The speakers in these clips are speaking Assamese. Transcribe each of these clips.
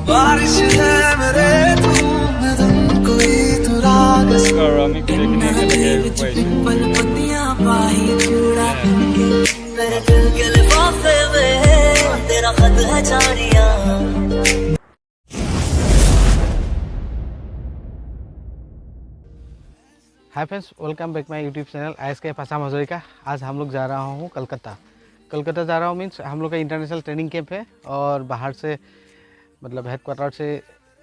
बारिश है मेरे कोई तू राग मेरे दिल के लिफाफे में तेरा खत है जानिया। Hi friends, welcome back my YouTube channel I.S.K.F Assam Hazarika. आज हम लोग जा रहा हूँ कलकत्ता जा रहा हूँ। मीन्स हम लोग का इंटरनेशनल ट्रेनिंग कैंप है और बाहर से मतलब हेडक्वार्टर से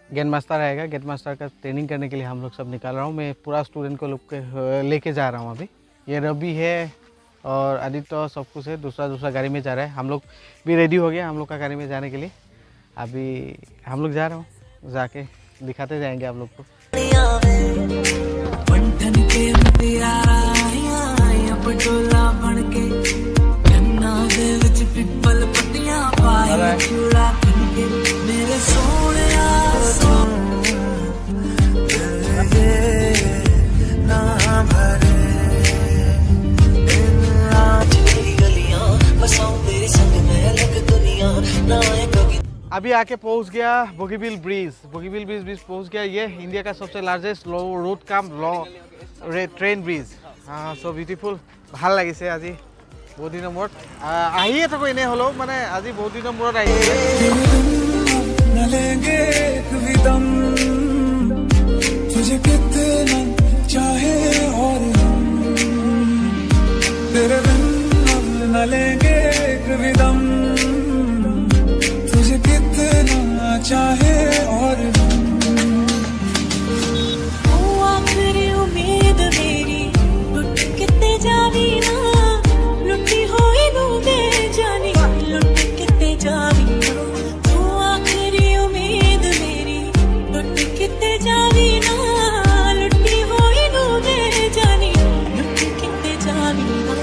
गेंद मास्टर आएगा। गेंद मास्टर का ट्रेनिंग करने के लिए हम लोग सब निकाल रहा हूँ। मैं पूरा स्टूडेंट को लोग के लेके जा रहा हूँ। अभी ये रवि है और आदित्य सब कुछ है, दूसरा गाड़ी में जा रहा है। हम लोग भी रेडी हो गया हम लोग का गाड़ी में जाने के लिए। अभी हम लोग जा रहा हूँ, जाके दिखाते जाएंगे आप लोग को। अभी आके पहुंच गया बोगीबिल ब्रिज पहुंच गया। ये इंडिया का सबसे लार्जेस्ट रोड काम ट्रेन ब्रिज। हाँ, सो ब्यूटीफुल, ভাল লাগিছে। আজি बहुत दिन मूर्त आहिए थको इने हलो माने আজি बहुत दिन मूर्त तुझे कितना चाहे और तेरे बिन न लेंगे कभी दम, तुझे कितना चाहे और आखिरी उम्मीद मेरी लुट कितने जावी ना, लुटी होई नूंदे जानी लुट कितने जावी ना। तू आखिरी उम्मीद मेरी लुट कितने जावी ना, लुटी होई नूंदे जानी लुट कितने जावी ना।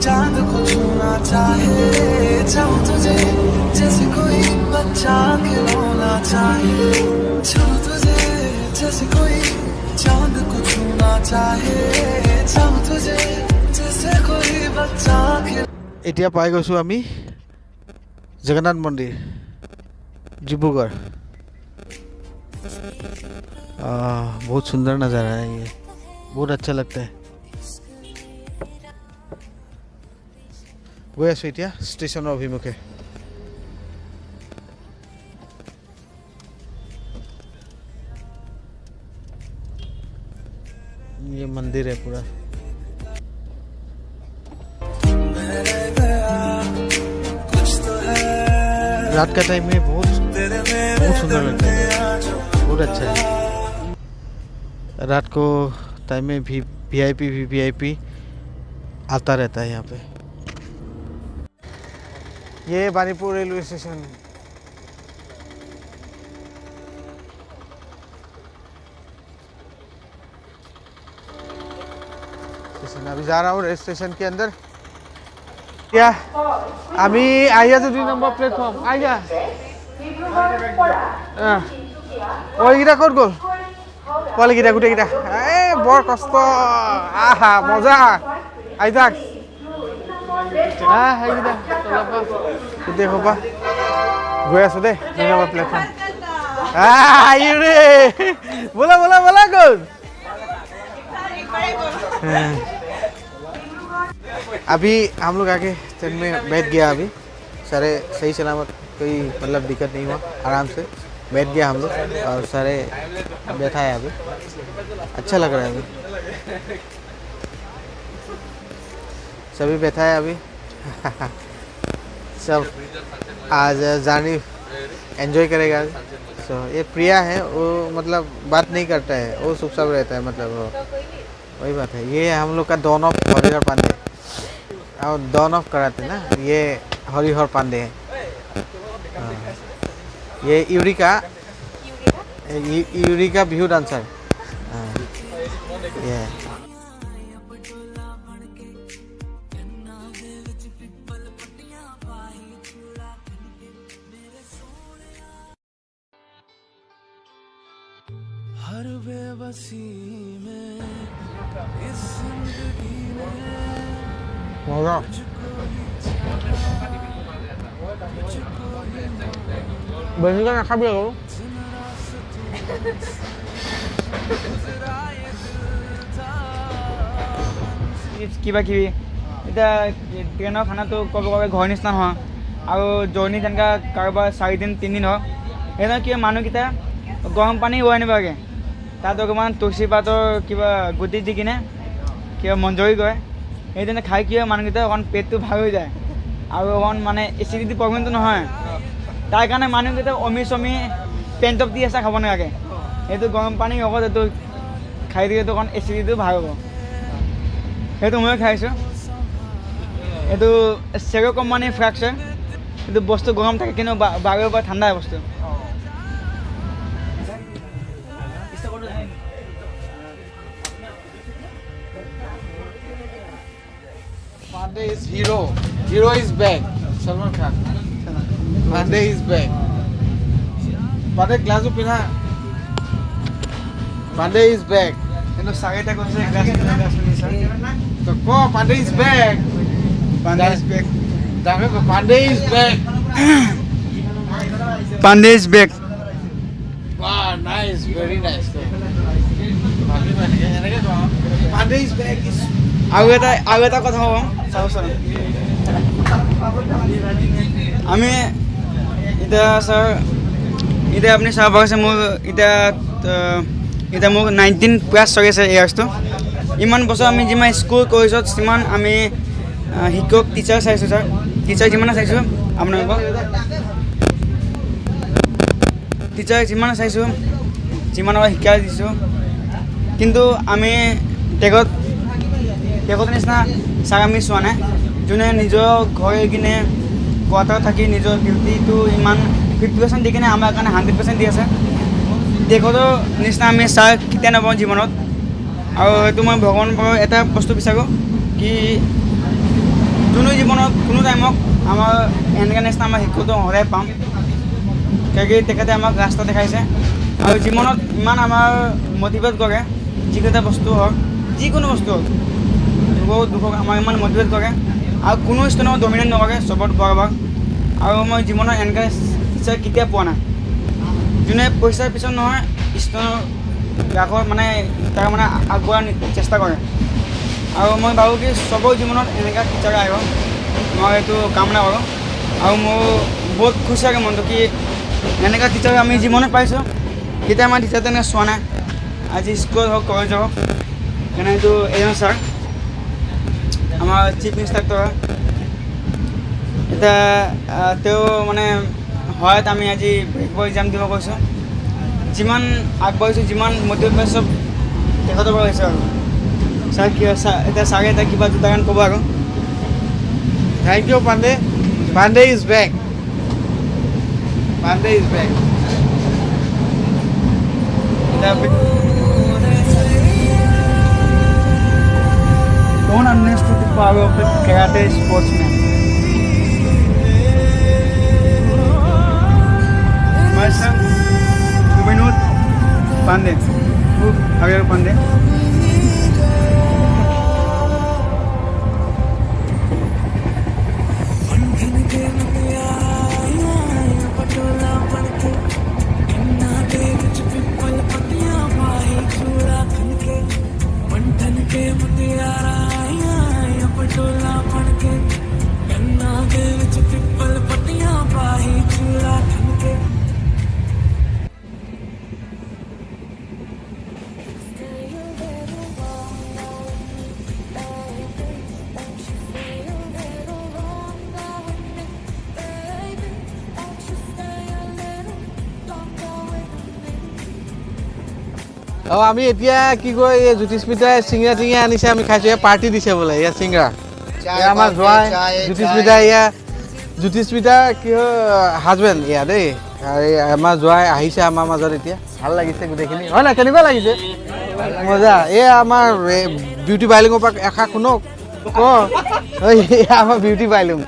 चांद को छूना चाहे, चाहूं तुझे जैसे कोई बच्चा खिलौना चाहे, चाहूं तुझे जैसे कोई चांद को छूना चाहे, चाहूं तुझे जैसे कोई बच्चा এতিয়া পাই গৈছো আমি जगन्नाथ मंदिर डिब्रूगढ़। बहुत सुंदर नज़ारा है, ये बहुत अच्छा लगता है। गई आसो এতিয়া स्टेशनर अभिमुखे। ये मंदिर है पूरा। रात का टाइम में बहुत सुंदर लगता है, बहुत अच्छा है। रात को टाइम में भी वीआईपी आता रहता है यहाँ पे। ये बानीपुर रेलवे स्टेशन। अभी जा रहा हूँ रेल स्टेशन के अंदर। क्या अभी आइया तो 2 नंबर प्लेटफॉर्म आइया। ओइगिरा कत गल पोवालिगिरा गोटेकिटा बर कष्ट। आहा मजा आइजाक देखा गई आसो दे 2 नंबर प्लेटफॉर्म। बोला बोला बोला गल। अभी हम लोग आके ट्रेन में बैठ गया। अभी सारे सही सलामत, कोई मतलब दिक्कत नहीं हुआ, आराम से बैठ गया हम लोग और सारे बैठा है। अभी अच्छा लग रहा है, अभी सभी बैठा है अभी। सब आज जर्नी एंजॉय करेगा। सो ये प्रिया है, वो मतलब बात नहीं करता है, वो चुपचाप रहता है। मतलब वो वही बात है। ये हम लोग का डॉन ऑफ हरिहर पांडे, और डॉन ऑफ कराते ना, ये हरिहर पांडे है। ये यूरिका बिहू डांसर। ये हर बेबसी में इस जिंदगी में मजा बेसिकली नाखाबी আৰু কিবা কিবি এতিয়া ট্ৰেইনৰ খানাটো ক'ব ক'ব ঘৰ নিচিনা নহয় আৰু জৰ্ণি যেনেকৈ কাৰোবাৰ 4 দিন 3 দিন হয় সেইদিনা কিবা মানুহকেইটা গৰম পানী লৈ আনিব লাগে, তাত অকণমান তুলসী পাতৰ কিবা গুটি দি কিনে কিবা মঞ্জৰি কৰে, সেইদিনা খাই কি হয় মানুহকেইটা অকণ পেটটো ভাল হৈ যায় আৰু অকণ মানে এচিডিটি প্ৰব্লেমটো নহয়। তাৰ কাৰণে মানুহকেইটা অমি চমি পেণ্টপ দি আছে খাব নালাগে, সেইটো গৰম পানী লগত এইটো খাই দিলেতো অকণ এচিডিটিটো ভাল হ'ব। সেইটো ময়ো খাইছোঁ। এইটো চেৰ' কোম্পানীৰ ফ্ৰেকচাৰ, এইটো বস্তু গৰম থাকে কিন্তু বাহিৰৰ পৰা ঠাণ্ডা বস্তু। Pandey is hero. Hero is back. Salman Khan. Pandey is back. Pandey glass pina. Pandey is back. কিন্তু চাৰিটা কৈছে গ্লাছ শুনিছা So go. Pandey is back. Pandey is back. Pandey is back. Pandey is back. Wow, nice, very nice. Pandey is back. আৰু এটা কথা হ'ব চাওঁচোন, আমি এতিয়া ছাৰ এতিয়া আপুনি চাব পাৰিছে মোৰ এতিয়া মোক 19+ চলি আছে ইয়াৰ্ছটো। ইমান বছৰ আমি যিমান স্কুল কৰিছোঁ সিমান আমি শিক্ষক টিচাৰ চাইছোঁ ছাৰ, টিচাৰ যিমানে চাইছোঁ আপোনালোকক টিচাৰ যিমানে চাইছোঁ যিমানক শিক্ষা দিছোঁ, কিন্তু আমি টেগৰ নিচিনা ছাৰ আমি চোৱা নাই, যোনে নিজৰ ঘৰে কিনে কোৱাৰ্টাৰত থাকি নিজৰ ডিউটিটো ইমান 50% দি কিনে আমাৰ কাৰণে 100% দি আছে। টেগৰ নিচিনা আমি ছাৰ কেতিয়া নাপাওঁ জীৱনত। আৰু সেইটো মই ভগৱানৰ পৰা এটা বস্তু বিচাৰোঁ কি যোনো জীৱনত কোনো টাইমত আমাৰ এনেকৈ নিচিনা আমাৰ শিক্ষকটো সদায় পাম, কিয় তেখেতে আমাক ৰাস্তা দেখাইছে আৰু জীৱনত ইমান আমাৰ মটিভেট কৰে, যিকেইটা বস্তু হওক যিকোনো বস্তু হওক দুখক আমাক ইমান মটিভেট কৰে আৰু কোনো ষ্টুডেণ্টক ডমিনেট নকৰে, চবত বৰাবৰ। আৰু মই জীৱনত এনেকৈ টিচাৰ কেতিয়া পোৱা নাই যোনে পইচাৰ পিছত নহয় ষ্টুডেণ্টৰ আগত মানে তাৰ মানে আগবঢ়াৰ চেষ্টা কৰে। আৰু মই ভাবোঁ কি চবৰ জীৱনত এনেকুৱা টিচাৰ আহিব, মই এইটো কামনা কৰোঁ। আৰু মোৰ বহুত খুচি লাগে মনটো কি এনেকুৱা টিচাৰ আমি জীৱনত পাইছোঁ, কেতিয়া আমাৰ টিচাৰ তেনেকৈ চোৱা নাই। আজি স্কুলত হওক কলেজ হওক যেনে এইটো এজন ছাৰ আমাৰ চিফ ইনষ্ট্ৰাক্টৰ, এতিয়া তেওঁ মানে সহায়ত আমি আজি এক্সাম দিব গৈছোঁ। যিমান আগবাঢ়িছোঁ যিমান মটিভেট পাইছোঁ চব তেখেতৰ পৰা হৈছে আৰু ছাৰ কি এতিয়া ছাৰে এতিয়া কিবা দুটামান ক'ব আৰু। Thank you, Pandey. Pandey is back. Pandey is back. Don't underestimate the power of the karate sportsman. My son, Vinod Pandey, Javier Pandey. অঁ আমি এতিয়া কি কয় এই জ্যোতিস্মিতাই চিংৰা টিঙৰা আনিছে আমি খাইছোঁ এয়া পাৰ্টি দিছে বোলে এয়া চিংৰা এয়া আমাৰ জোৱাই জ্যোতিস্মিতা এয়া জ্যোতিস্মিতা কি হয় হাজবেণ্ড এয়া দেই আমাৰ জোৱাই আহিছে আমাৰ মাজত এতিয়া ভাল লাগিছে গোটেইখিনি হয় নাই কেনেকুৱা লাগিছে মজা এয়া আমাৰ বিউটি বাইলুঙৰ পৰা এষাৰ শুনক এয়া আমাৰ বিউটি বাইলুং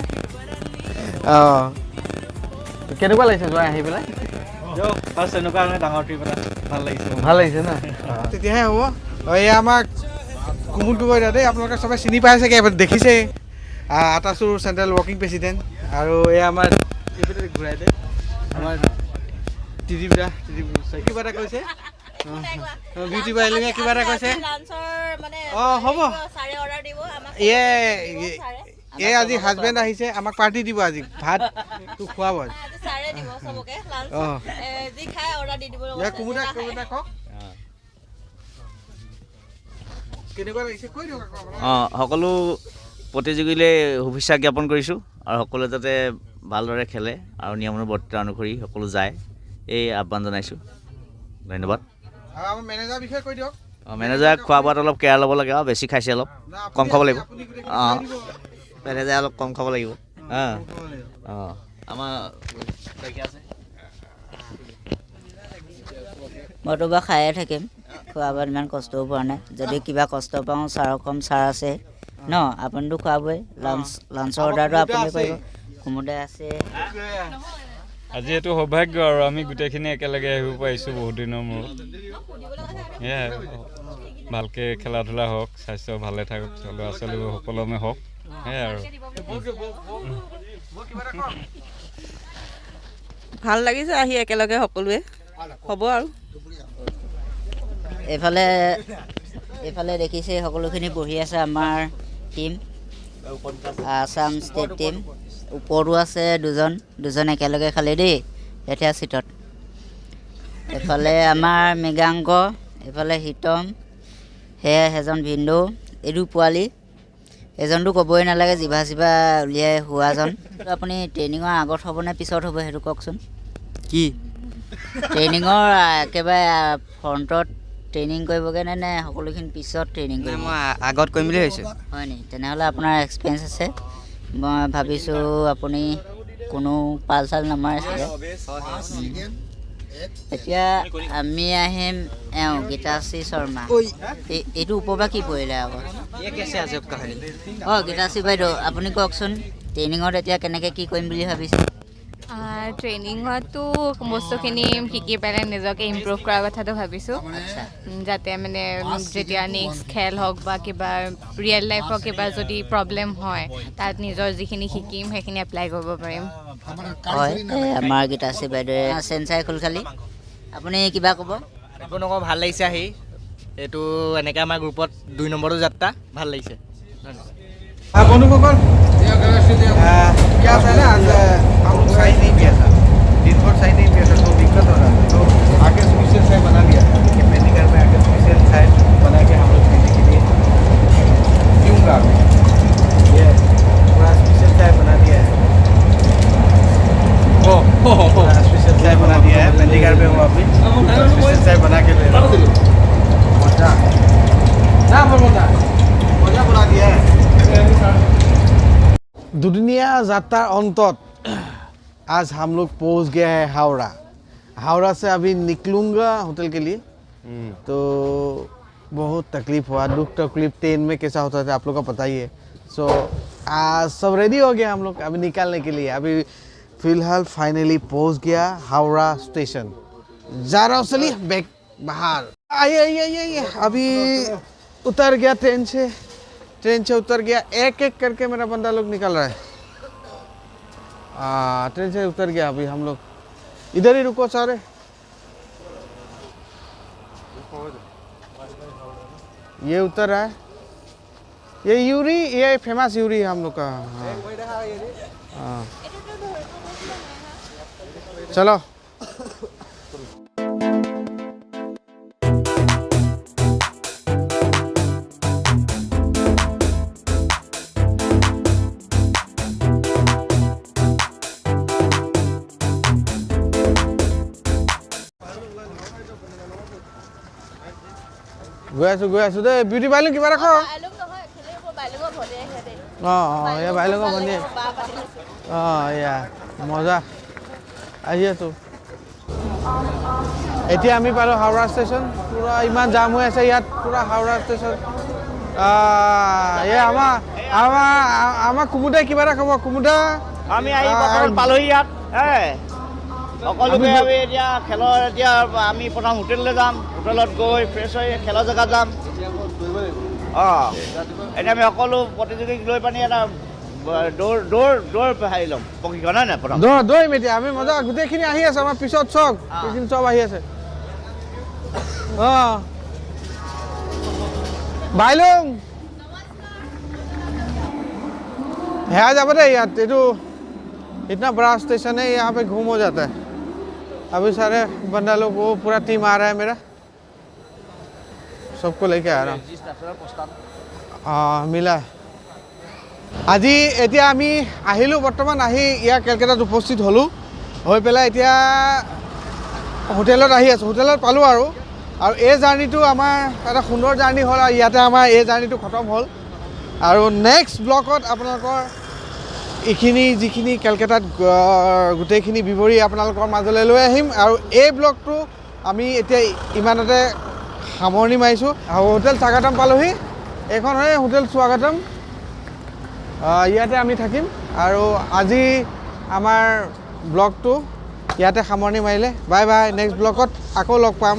অঁ কেনেকুৱা লাগিছে জোৱাই আহি পেলাই ভাল লাগিছে ন তেতিয়াহে হ'ব এয়া আমাক কুমুদ গগৈ দেই আপোনালোকে চবে চিনি পাই চাগে দেখিছে আটাচুৰ চেণ্ট্ৰেল ৱৰ্কিং প্ৰেচিডেণ্ট আৰু এয়া আমাৰ ঘূৰাই দে আমাৰ টিডিবিটা কিবা এটা কৈছে বিউটি বাইলিঙে কিবা এটা কৈছে অঁ হ'ব এই আজি হাজবেণ্ড আহিছে আমাক পাৰ্টি দিব আজি ভাত তোক খুৱাব সকলো প্ৰতিযোগীলৈ শুভেচ্ছা জ্ঞাপন কৰিছোঁ আৰু সকলোৱে যাতে ভালদৰে খেলে আৰু নিয়মানুৱৰ্তিতা অনুসৰি সকলো যায় এই আহ্বান জনাইছোঁ ধন্যবাদ মেনেজাৰ খোৱা বোৱাত অলপ কেয়াৰ ল'ব লাগে আৰু বেছি খাইছে অলপ কম খাব লাগিব অঁ মেনেজাৰ অলপ কম খাব লাগিব অঁ আমাৰ মইতো বাৰু খায়ে থাকিম খোৱা বোৱাত ইমান কষ্টও পোৱা নাই যদি কিবা কষ্ট পাওঁ ছাৰক কম ছাৰ আছে ন আপুনিতো খুৱাবই লাঞ্চৰ অৰ্ডাৰটো আপুনি কৰিব কুমুদে আছে আজি এইটো সৌভাগ্য আৰু আমি গোটেইখিনি একেলগে আহিব পাৰিছোঁ বহুত দিনৰ মূৰত সেয়াই ভালকৈ খেলা ধূলা হওক স্বাস্থ্য ভালে থাকক ল'ৰা ছোৱালীবোৰ সকলোমে হওক সেয়াই আৰু ভাল লাগিছে আহি একেলগে সকলোৱে হ'ব আৰু এইফালে দেখিছে সকলোখিনি বহি আছে আমাৰ টিম আছাম ষ্টেট টিম ওপৰো আছে দুজন একেলগে খালে দেই এতিয়া চিটত এফালে আমাৰ মৃগাংক এইফালে হিতম সেয়া এজন ভিন্দু এইটো পোৱালি এজনটো ক'বই নালাগে জিভা চিভা উলিয়াই হোৱাজন আপুনি ট্ৰেইনিঙৰ আগত হ'ব নে পিছত হ'ব সেইটো কওকচোন কি ট্ৰেইনিঙৰ একেবাৰে ফ্ৰণ্টত ট্ৰেইনিং কৰিবগৈ নে সকলোখিনি পিছত ট্ৰেইনিং কৰিব মই আগত কৰিম বুলি ভাবিছোঁ হয় নি তেনেহ'লে আপোনাৰ এক্সপিৰিয়েঞ্চ আছে মই ভাবিছোঁ আপুনি কোনো পাল চাল নামাৰে চাগে এতিয়া আমি আহিম গীতাশ্ৰী শৰ্মা এইটো ওপৰৰ পৰা কি পৰিলে আকৌ অঁ গীতাশ্ৰী বাইদেউ আপুনি কওকচোন ট্ৰেইনিঙত এতিয়া কেনেকৈ কি কৰিম বুলি ভাবিছে ট্ৰেইনিঙতো বস্তুখিনি শিকি পেলাই নিজকে ইম্প্ৰুভ কৰাৰ কথাটো ভাবিছোঁ যাতে মানে যেতিয়া নেক্সট খেল হওক বা কিবা ৰিয়েল লাইফৰ কিবা যদি প্ৰব্লেম হয় তাত নিজৰ যিখিনি শিকিম সেইখিনি এপ্লাই কৰিব পাৰিম হয় আমাৰ গীতাশ্ৰী বাইদেৱে চেঞ্চাই খোলখালি আপুনি কিবা ক'ব একো নকওঁ ভাল লাগিছে আহি এইটো এনেকৈ আমাৰ গ্ৰুপত 2 নম্বৰটো যাত্ৰা ভাল লাগিছে বন্ধুসকল क्या था ना आज हम साइन नहीं किया था दिन भर साइन नहीं किया था तो दिक्कत हो रहा था तो आगे स्पेशल साइन बना लिया था कि मेहंदी घर में आगे स्पेशल साइन बना के हम लोग मेहंदी के लिए क्योंगा ये पूरा स्पेशल साइन बना दिया है स्पेशल साइन बना दिया है मेहंदी घर में वो अभी स्पेशल साइन बना के ले मजा ना मजा बना दिया है दुनिया यात्रा अंतत आज हम लोग पहुंच गए हैं हावड़ा से अभी निकलूंगा होटल के लिए तो बहुत तकलीफ हुआ दुख तकलीफ ट्रेन में कैसा होता था आप लोग को पता ही है सो आज सब रेडी हो गया हम लोग अभी निकालने के लिए अभी फिलहाल फाइनली पहुंच गया हावड़ा स्टेशन जा रहा हूँ चलिए बैग बाहर आइए अभी उतर गया ट्रेन से उतर गया एक एक करके मेरा बंदा लोग निकल रहा है ट्रेन से उतर गया अभी हम लोग इधर ही रुको सारे ये उतर रहा है ये फेमस यूरी है हम लोग का हाँ चलो গৈ আছোঁ দেই বিউটি বাইলুং কিবা ৰাখ এয়া বাইলুঙৰ ভণ্টি এয়া মজা আহি আছোঁ এতিয়া আমি পালোঁ হাওৰা ষ্টেচন পূৰা ইমান জাম হৈ আছে ইয়াত পূৰা হাওৰা ষ্টেচন এয়া আমাৰ কুমুদাই কিবা এটা ক'ব কুমুদা আমি আহি পালোহি ইয়াত সকলোকে আমি এতিয়া খেলৰ এতিয়া আমি প্ৰথম হোটেললৈ যাম হোটেলত গৈ ফ্ৰেছ হৈ খেলৰ জেগাত যাম এতিয়া আমি সকলো প্ৰতিযোগীক লৈ পানি এটা দৌৰ হেৰি ল'ম প্ৰশিক্ষণ হয় নাই প্ৰথম দৌৰিম এতিয়া আমি মজা গোটেইখিনি আহি আছে আমাৰ পিছত চব এইখিনি চব আহি আছে বাইলুং हेया जाबे दे यार इतना बड़ा स्टेशन है यहाँ पे घूम हो जाता है अभी सारे बंदा लोग वो पूरा टीम आ रहा है मेरा सबको लेके आ रहा हूँ मिला আজি এতিয়া আমি আহিলোঁ বৰ্তমান আহি ইয়াৰ কলকাতাত উপস্থিত হ'লোঁ হৈ পেলাই এতিয়া হোটেলত আহি আছোঁ হোটেলত পালোঁ আৰু এই জাৰ্ণিটো আমাৰ এটা সুন্দৰ জাৰ্ণি হ'ল আৰু ইয়াতে আমাৰ এই জাৰ্ণিটো খতম হ'ল আৰু নেক্সট ব্লকত আপোনালোকৰ এইখিনি যিখিনি কলকাতাত গোটেইখিনি বিৱৰি আপোনালোকৰ মাজলৈ লৈ আহিম আৰু এই ব্লগটো আমি এতিয়া ইমানতে সামৰণি মাৰিছোঁ হোটেল স্বাগতম পালোহি এইখন হয় হোটেল স্বাগতম ইয়াতে আমি থাকিম আৰু আজি আমাৰ ব্লগটো ইয়াতে সামৰণি মাৰিলে বাই বাই নেক্সট ব্লগত আকৌ লগ পাম